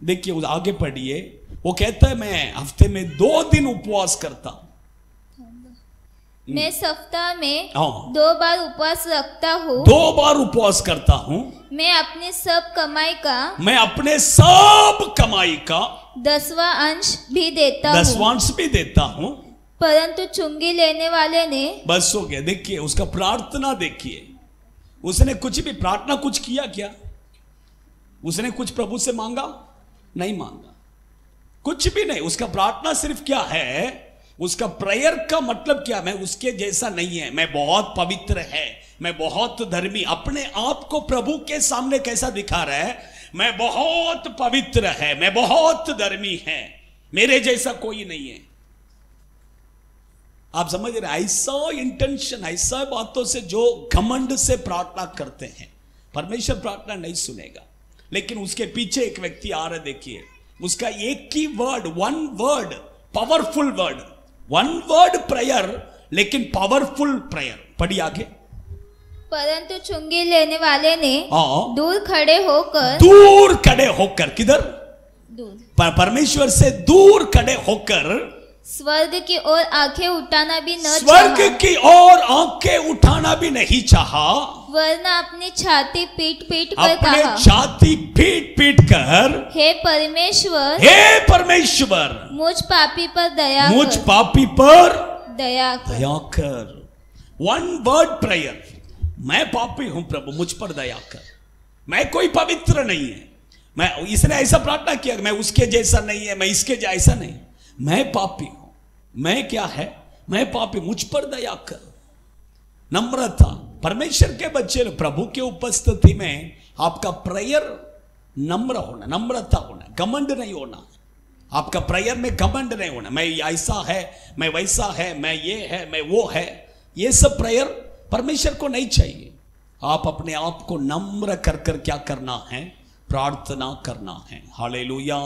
[SPEAKER 2] देखिए, आगे पढ़िए। वो कहता है, मैं हफ्ते में 2 दिन उपवास करता हूं,
[SPEAKER 3] मैं सप्ताह में 2 बार उपवास रखता हूँ,
[SPEAKER 2] 2 बार उपवास करता हूँ,
[SPEAKER 3] मैं अपने सब कमाई का 10वां अंश भी देता हूँ। परंतु चुंगी लेने वाले ने,
[SPEAKER 2] बस हो गया। देखिए उसका प्रार्थना, देखिए उसने कुछ भी प्रार्थना कुछ किया क्या? उसने कुछ प्रभु से मांगा? नहीं मांगा, कुछ भी नहीं। उसका प्रार्थना सिर्फ क्या है, उसका प्रेयर का मतलब क्या, मैं उसके जैसा नहीं है, मैं बहुत पवित्र है, मैं बहुत धर्मी, अपने आप को प्रभु के सामने कैसा दिखा रहा है, मैं बहुत पवित्र है, मैं बहुत धर्मी है, मेरे जैसा कोई नहीं है। आप समझ रहे? ऐसा इंटेंशन, ऐसा बातों से जो घमंड से प्रार्थना करते हैं, परमेश्वर प्रार्थना नहीं सुनेगा। लेकिन उसके पीछे एक व्यक्ति आ रहा, देखिए उसका एक ही word, 1 word, powerful word, 1 word prayer, लेकिन पावरफुल प्रेयर। पढ़िए आगे।
[SPEAKER 3] परंतु चुंगी लेने वाले ने दूर खड़े होकर
[SPEAKER 2] किधर? दूर। परमेश्वर से दूर खड़े होकर
[SPEAKER 3] स्वर्ग की ओर आंखें उठाना भी न
[SPEAKER 2] स्वर्ग की ओर आंखें उठाना भी नहीं चाहा,
[SPEAKER 3] वरना अपनी छाती पीट पीट कर
[SPEAKER 2] अपने छाती पीट पीट कर,
[SPEAKER 3] हे परमेश्वर मुझ पापी पर दया कर।
[SPEAKER 2] वन वर्ड प्रेयर, मैं पापी हूं प्रभु, मुझ पर दया कर। मैं कोई पवित्र नहीं है, मैं इसने ऐसा प्रार्थना किया, मैं उसके जैसा नहीं है, मैं इसके जैसा नहीं, मैं पापी हूं। मैं क्या है? मैं पापी, मुझ पर दया कर। नम्रता, परमेश्वर के बच्चे प्रभु के उपस्थिति में आपका प्रेयर नम्र होना, नम्रता होना, घमंड नहीं होना। आपका प्रेयर में घमंड नहीं होना, मैं ऐसा है, मैं वैसा है, मैं ये है, मैं वो है, ये सब प्रेयर परमेश्वर को नहीं चाहिए। आप अपने आप को नम्र कर कर क्या करना है? प्रार्थना करना है। हालेलुया।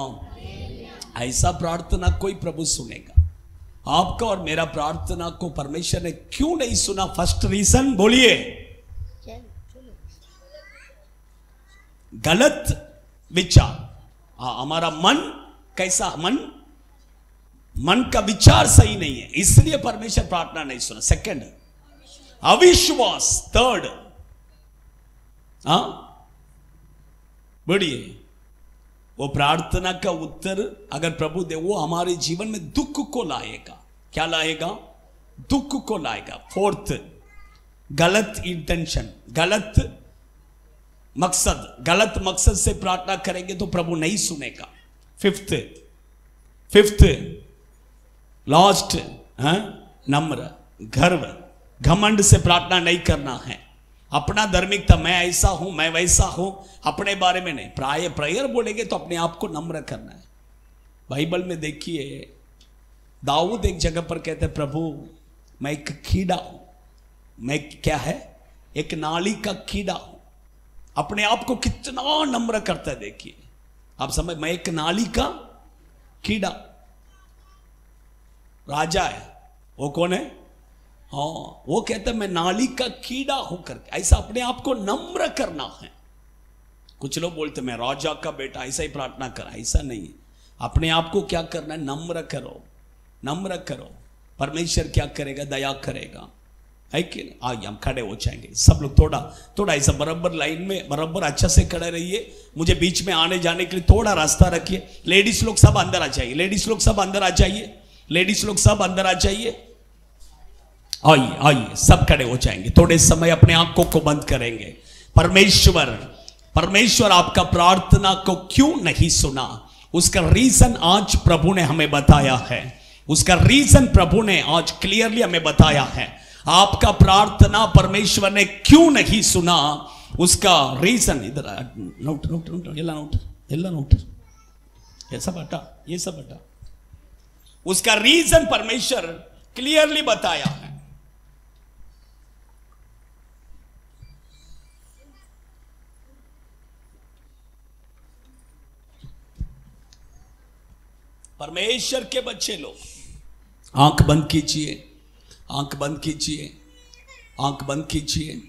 [SPEAKER 2] ऐसा प्रार्थना कोई प्रभु सुनेगा। आपका और मेरा प्रार्थना को परमेश्वर ने क्यों नहीं सुना? फर्स्ट रीजन बोलिए, गलत विचार। हमारा मन कैसा? मन का विचार सही नहीं है, इसलिए परमेश्वर प्रार्थना नहीं सुना। सेकंड, अविश्वास। थर्ड, बढ़िए, वो प्रार्थना का उत्तर अगर प्रभु दे, वो हमारे जीवन में दुख को लाएगा। क्या लाएगा? दुख को लाएगा। फोर्थ, गलत इंटेंशन, गलत मकसद से प्रार्थना करेंगे तो प्रभु नहीं सुनेगा। फिफ्थ लास्ट, नम्र, गर्व, घमंड से प्रार्थना नहीं करना है। अपना धार्मिकता, मैं ऐसा हूं, मैं वैसा हूं, अपने बारे में नहीं। प्रेयर बोलेंगे तो अपने आप को नम्र करना है। बाइबल में देखिए, दाऊद एक जगह पर कहते हैं, प्रभु मैं एक कीड़ा हूं। मैं क्या है? एक नाली का कीड़ा हूं। अपने आप को कितना नम्र करता है, देखिए आप समझ। मैं एक नाली का कीड़ा, राजा है वो, कौन है? वो कहता है मैं नाली का कीड़ा हूं करके। ऐसा अपने आप को नम्र करना है। कुछ लोग बोलते मैं राजा का बेटा, ऐसा ही प्रार्थना कर, ऐसा नहीं है। अपने आप को क्या करना है? नम्र करो, नम्र करो। परमेश्वर क्या करेगा? दया करेगा, है कि नहीं? आइए हम खड़े हो जाएंगे सब लोग। थोड़ा ऐसा बराबर लाइन में, बराबर अच्छा से खड़े रहिए। मुझे बीच में आने जाने के लिए थोड़ा रास्ता रखिए। लेडीज लोग सब अंदर आ जाइए, लेडीज लोग सब अंदर आ जाइए, लेडीज लोग सब अंदर आ जाइए। आइए सब खड़े हो जाएंगे। थोड़े समय अपने आंखों को बंद करेंगे। परमेश्वर आपका प्रार्थना को क्यों नहीं सुना, उसका रीजन आज प्रभु ने हमें बताया है। उसका रीजन प्रभु ने आज क्लियरली हमें बताया है। आपका प्रार्थना परमेश्वर ने क्यों नहीं सुना, उसका रीजन इधर नोट, ये सब हटा। उसका रीजन परमेश्वर क्लियरली बताया है। परमेश्वर के बच्चे लोग, आंख बंद कीजिए, आंख बंद कीजिए, आंख बंद कीजिए।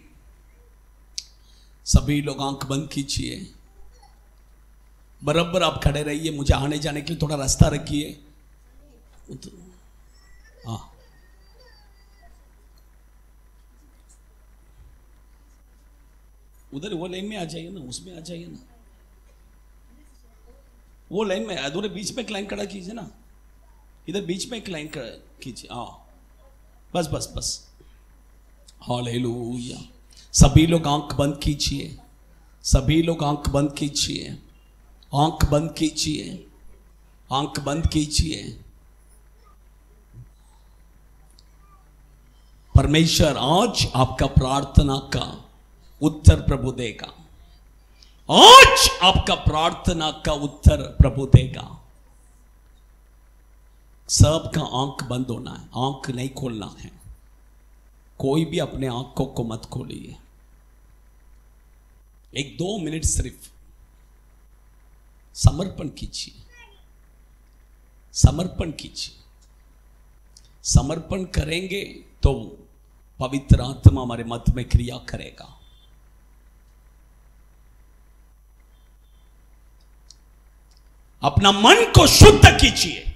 [SPEAKER 2] सभी लोग आंख बंद कीजिए। बराबर आप खड़े रहिए। मुझे आने जाने के लिए थोड़ा रास्ता रखिए। उधर वो लाइन में आ जाइए ना, उसमें आ जाइए ना, वो लाइन में। अधूरे बीच में एक लाइन खड़ा कीजिए ना, इधर बीच में एक लाइन खड़ा कीजिए। बस। हालेलुया। सभी लोग आंख बंद कीजिए, सभी लोग आंख बंद कीजिए, आंख बंद कीजिए, आंख बंद कीजिए। परमेश्वर आज आपका प्रार्थना का उत्तर प्रभु देगा। आज आपका प्रार्थना का उत्तर प्रभु देगा। सबका आंख बंद होना है, आंख नहीं खोलना है। कोई भी अपने आंखों को मत खोलिए। 1-2 मिनट सिर्फ समर्पण कीजिए, समर्पण कीजिए। समर्पण करेंगे तो पवित्र आत्मा हमारे मत में क्रिया करेगा। अपना मन को शुद्ध कीजिए।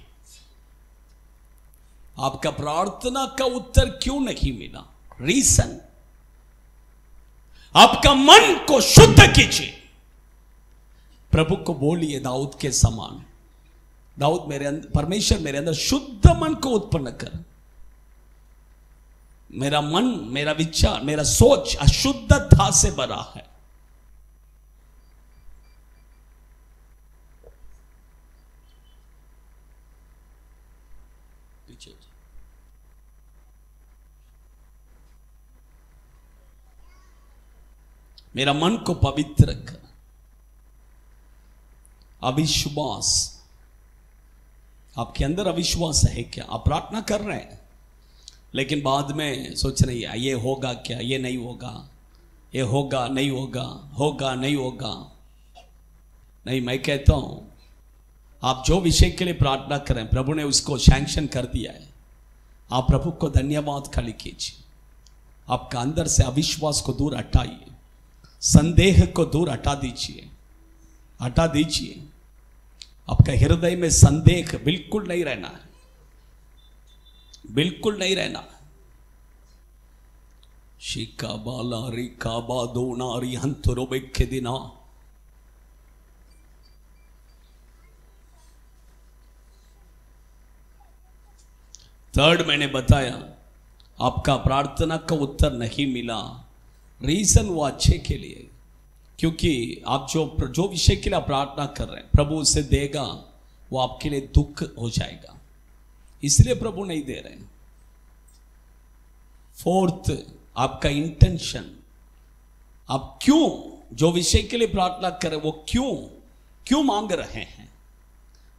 [SPEAKER 2] आपका प्रार्थना का उत्तर क्यों नहीं मिला? रीजन, आपका मन को शुद्ध कीजिए। प्रभु को बोलिए दाऊद के समान, दाऊद मेरे अंदर, परमेश्वर मेरे अंदर शुद्ध मन को उत्पन्न कर। मेरा मन, मेरा विचार, मेरा सोच अशुद्धता से भरा है। मेरा मन को पवित्र कर। अविश्वास, आपके अंदर अविश्वास है क्या? आप प्रार्थना कर रहे हैं लेकिन बाद में सोच रही है ये होगा क्या, ये नहीं होगा, ये होगा नहीं होगा, होगा नहीं होगा। नहीं, मैं कहता हूं आप जो विषय के लिए प्रार्थना करें प्रभु ने उसको सैंक्शन कर दिया है। आप प्रभु को धन्यवाद खाली कीजिए। आपका अंदर से अविश्वास को दूर हटाइए, संदेह को दूर हटा दीजिए, हटा दीजिए। आपका हृदय में संदेह बिल्कुल नहीं रहना है, बिल्कुल नहीं रहना। शिका बाला रिका बादो नारी हंतरो बेखे दिना। थर्ड, मैंने बताया आपका प्रार्थना का उत्तर नहीं मिला। रीजन वो अच्छे के लिए, क्योंकि आप जो विषय के लिए आप प्रार्थना कर रहे हैं प्रभु उसे देगा, वो आपके लिए दुख हो जाएगा, इसलिए प्रभु नहीं दे रहे हैं। फोर्थ, आपका इंटेंशन, आप क्यों जो विषय के लिए प्रार्थना कर रहे हैं वो क्यों मांग रहे हैं।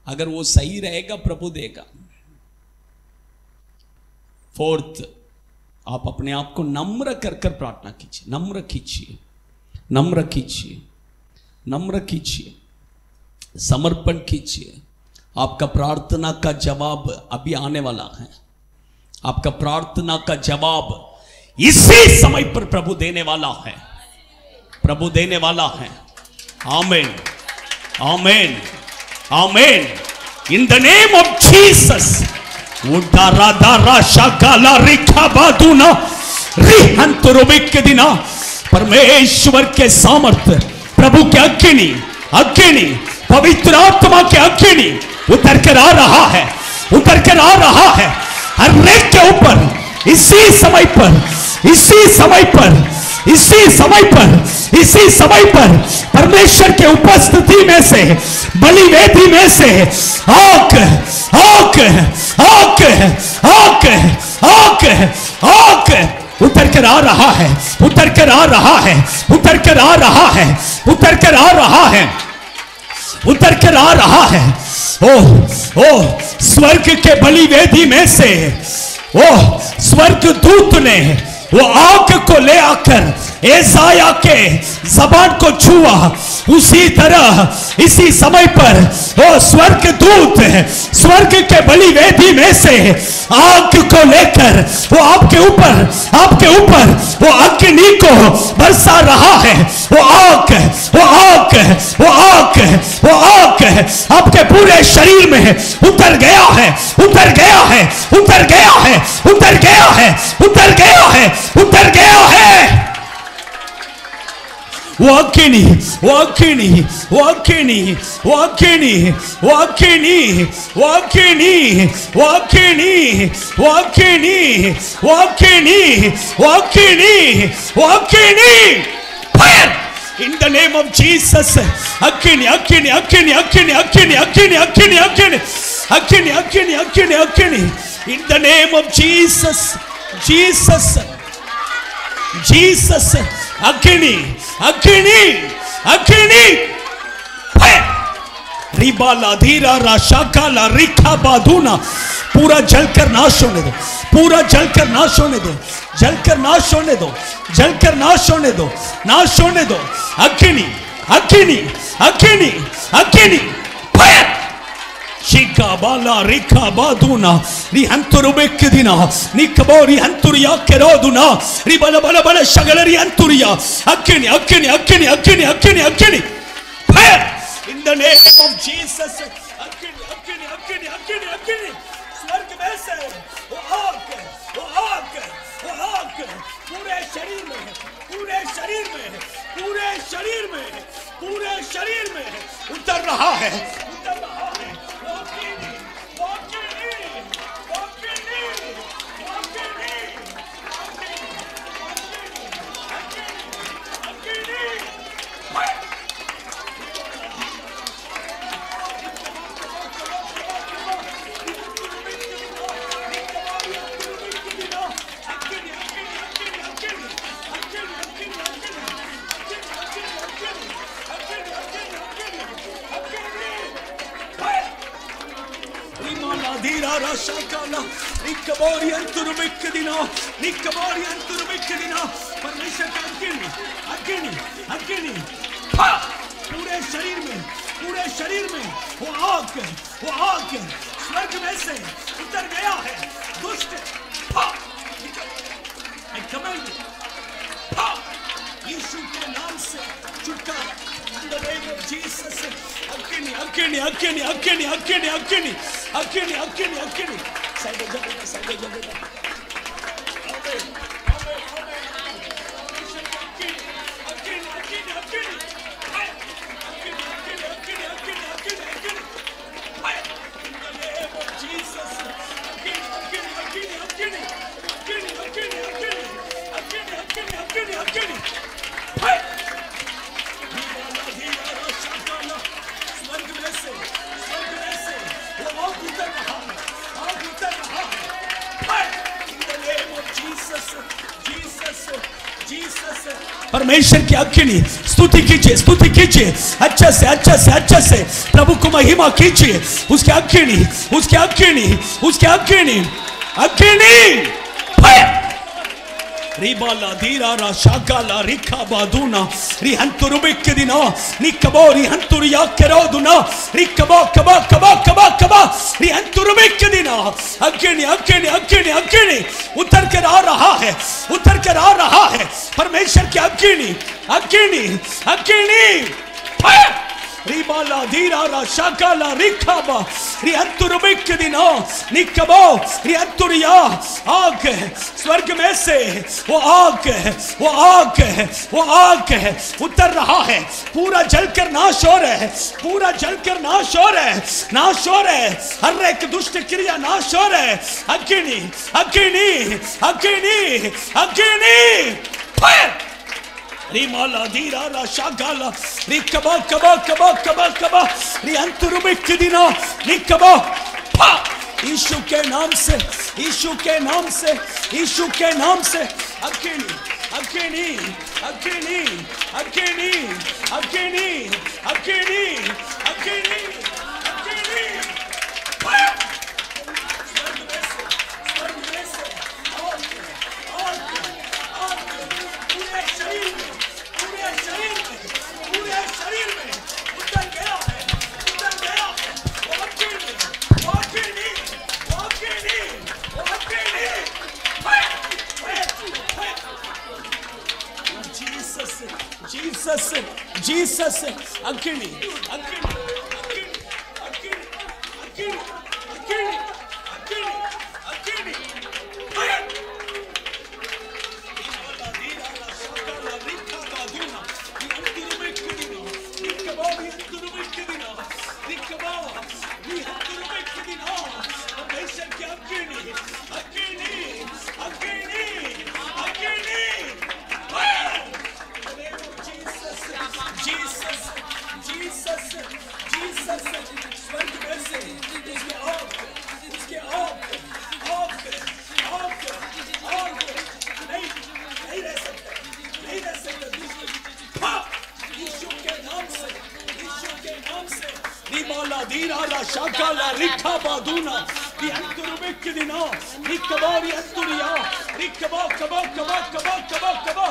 [SPEAKER 2] अगर वो सही रहेगा प्रभु देगा। फोर्थ, आप अपने आप को नम्र कर कर प्रार्थना कीजिए। नम्र कीजिए, नम्र कीजिए, नम्र कीजिए, समर्पण कीजिए। आपका प्रार्थना का जवाब अभी आने वाला है। आपका प्रार्थना का जवाब इसी समय पर प्रभु देने वाला है, प्रभु देने वाला है। आमीन, आमीन, आमीन। In the name of Jesus. उदारा दारा शाकाला रिखा बादूना रिहंतुरुबिक के दिना। परमेश्वर के सामर्थ्य, प्रभु के अग्नि, अग्नि, पवित्र आत्मा के अग्नि उतर कर आ रहा है, उतर कर आ रहा है हर एक के ऊपर इसी समय पर, इसी समय पर, इसी समय पर, इसी समय पर। परमेश्वर के उपस्थिति में से, बलिवेदी में से आग, आग, आग, आग, आग, आग उतर कर आ रहा है, उतर कर आ रहा है, उतर कर आ रहा है, उतर कर आ रहा है, उतर कर आ रहा है। ओ स्वर्ग के बलिवेदी में से ओ स्वर्ग दूत ने वो आग को ले आकर एसाया के जबान को छुआ। उसी तरह इसी समय पर वो स्वर्ग दूत स्वर्ग के बलिवेदी में से आग को लेकर वो आपके ऊपर, आपके ऊपर वो अग्नि को बरसा रहा है। वो आग, वो आग, वो आग, वो आग आपके पूरे शरीर में उतर गया है, उतर गया है, उतर गया है, उतर गया है, उतर गया है, उतर गया है। वो अग्नि, वो अग्नि, वो अग्नि, वो अग्नि, वो अग्नि, वो अग्नि, वो अग्नि, वो अग्नि, वो अग्नि, वो अग्नि, वो अग्नि, fire in the name of Jesus. अग्नि, अग्नि, अग्नि, अग्नि, अग्नि, अग्नि, अग्नि, अग्नि, अग्नि, अग्नि, अग्नि, अग्नि इन the name of Jesus, Jesus, Jesus. अग्नि, अग्नि, अग्नि, रिबाला धीरा राशाकाला रिखा बाधूना। पूरा जलकर नाश होने दो, पूरा जलकर नाश होने दो, जलकर नाश होने दो, जलकर नाश होने दो, नाश होने दो। अग्नि, अग्नि, अग्नि, अग्नि, fire,
[SPEAKER 1] Shika bala rika baduna rianturu bekedina nikabori anturiya keroduna ribala bala bala shagalari anturiya akini akini akini akini akini akini fire in the name of Jesus akini akini akini akini akini स्वर्ग में से वो आग पूरे शरीर में पूरे शरीर में पूरे शरीर में पूरे शरीर में उतर रहा है उतर रहा है परमेश्वर का अग्नि पूरे शरीर में वो आग स्वर्ग में से उतर गया है दुष्ट यीशु के नाम से छुटकारा in the name of Jesus अग्नि साइड जगह परमेश्वर की अग्नि स्तुति कीजिए अच्छे से प्रभु को महिमा कीजिए उसके अग्नि रिबाला धीरारा शागाला रिखा बादूना रिहंतुरुबिकदिना निकबो रिहंतुरिया केरोदुना रिकबो कबा रिहंतुरुबिकदिना अग्नि उतर कर आ रहा है परमेश्वर की अग्नि रिबाला धीरारा शागाला रिखाबा रिहंतुरुबिकदिना निकबो रिहंतुरिया आग स्वर्ग में से वो आग उतर रहा है पूरा जलकर नाश हो रहा है हर एक दुष्ट क्रिया नाश हो रहा है अग्नि फायर रिमाला धीराला शागाला रिकबा कबा रिहंतुरुबिकदिना निकबो यीशु के नाम से Jesus अग्नि Adira Shakala Rika Baduna Rianturubikidina Rikabari Anturia Rikaba Kaba Kaba Kaba Kaba Kaba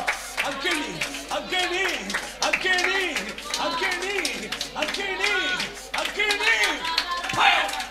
[SPEAKER 1] Ageni Ageni Ageni Ageni Ageni Ageni Fire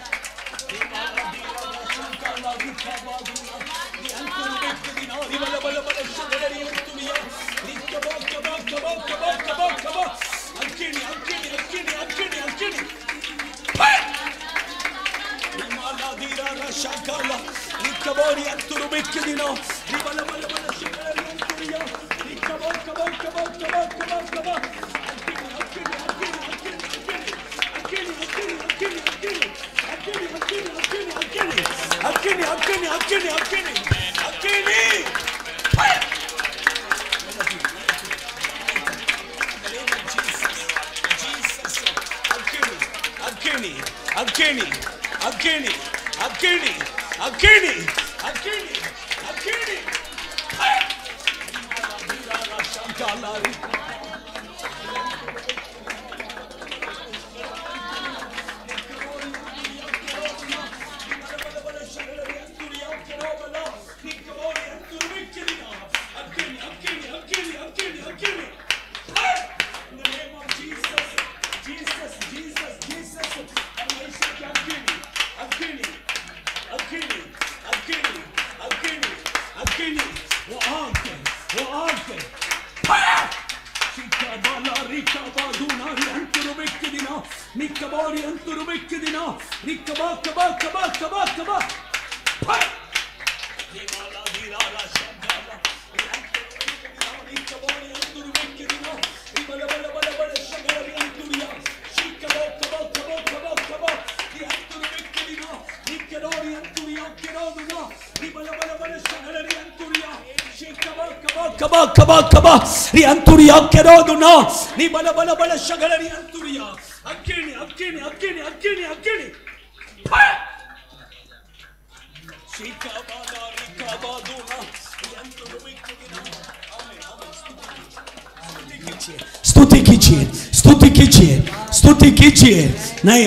[SPEAKER 2] स्तुति कीजिए, स्तुति कीजिए, स्तुति कीजिए। नहीं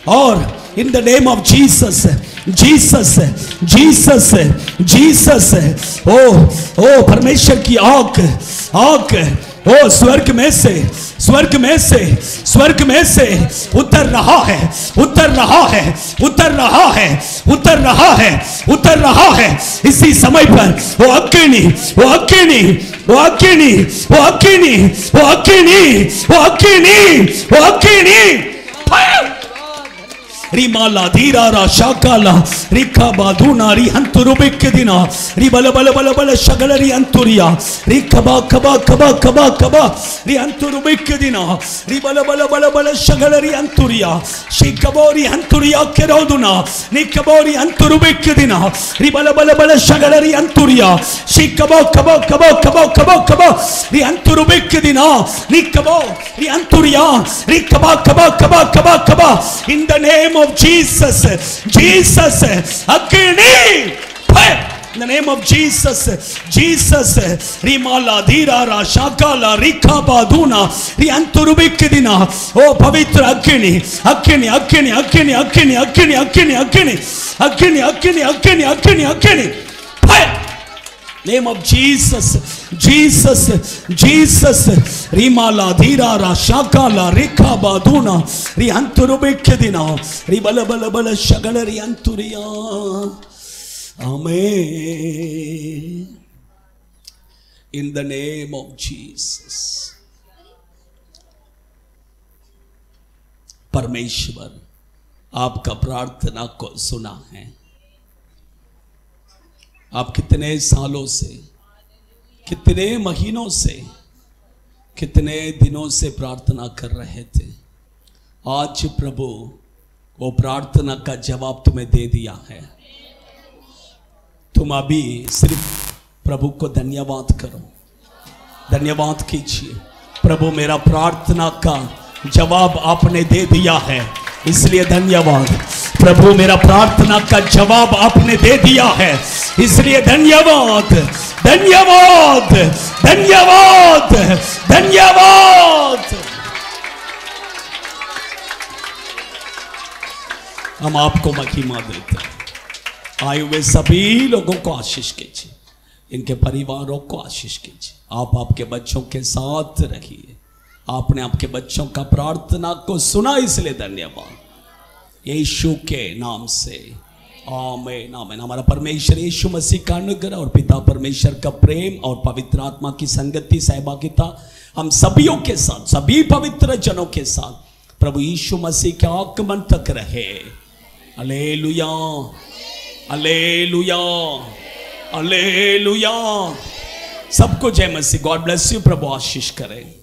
[SPEAKER 2] और in the name of Jesus, Jesus, Jesus, Jesus. ओ परमेश्वर की आग, ओ स्वर्ग में से, स्वर्ग में से, स्वर्ग में से उतर रहा है, उतर रहा है, उतर रहा है, उतर रहा है, उतर रहा है। इसी समय पर वो अग्नि, वो अग्नि, वो अग्नि, वो अग्नि, वो अग्नि, वो अग्नि, वो अग्नि रिमाला धीरारा शाकाला रिका बाधुना रिहंतुरुबिक दिना रिबल बल बल बल शगल रिहंतुरिया रिकबा कबा कबा कबा कबा रिहंतुरुबिक दिना रिबल बल बल बल शगल रिहंतुरिया शिकबोरी हंतुरिया केरोदुना निकबोरी हंतुरुबिक दिना रिबल बल बल शगल रिहंतुरिया शिकबो कबो कबो कबो कबो कबो रिहंतुरुबिक दिना निकबो रिहंतुरिया रिकबा कबा कबा कबा कबा इन the name of Jesus, Jesus, Agni, fire. In the name of Jesus, Jesus, Rimala Dhirara Shakala Rika Baduna Rianturubikidina, oh Pavitra Agni, Agni, Agni, Agni, Agni, Agni, Agni, Agni, Agni, Agni, Agni, Agni, Agni, fire. Name of Jesus, Jesus, Jesus, Rimala Dhirara Shakala Rika Baduna Rianturubikidina, Ribala Bala Bala Shagala Rianturiya. Amen. In the name of Jesus. परमेश्वर आपका प्रार्थना को सुना है। आप कितने सालों से, कितने महीनों से, कितने दिनों से प्रार्थना कर रहे थे। आज प्रभु वो प्रार्थना का जवाब तुम्हें दे दिया है। तुम अभी सिर्फ प्रभु को धन्यवाद करो, धन्यवाद कीजिए। प्रभु मेरा प्रार्थना का जवाब आपने दे दिया है, इसलिए धन्यवाद। प्रभु मेरा प्रार्थना का जवाब आपने दे दिया है, इसलिए धन्यवाद, धन्यवाद, धन्यवाद, धन्यवाद। हम आपको महिमा देते हैं। आए हुए सभी लोगों को आशीष कीजिए, इनके परिवारों को आशीष कीजिए। आप आपके बच्चों के साथ रहिए। आपने आपके बच्चों का प्रार्थना को सुना, इसलिए धन्यवाद। यीशु के नाम से आमीन आमीन। हमारा परमेश्वर यीशु मसीह का अनुग्रह और पिता परमेश्वर का प्रेम और पवित्र आत्मा की संगति सहभागिता हम सभियों के साथ, सभी पवित्र जनों के साथ प्रभु यीशु मसीह के आगमन तक रहे। हालेलुया हालेलुया हालेलुया। सबको जय मसीह। God bless you. प्रभु आशीष करे।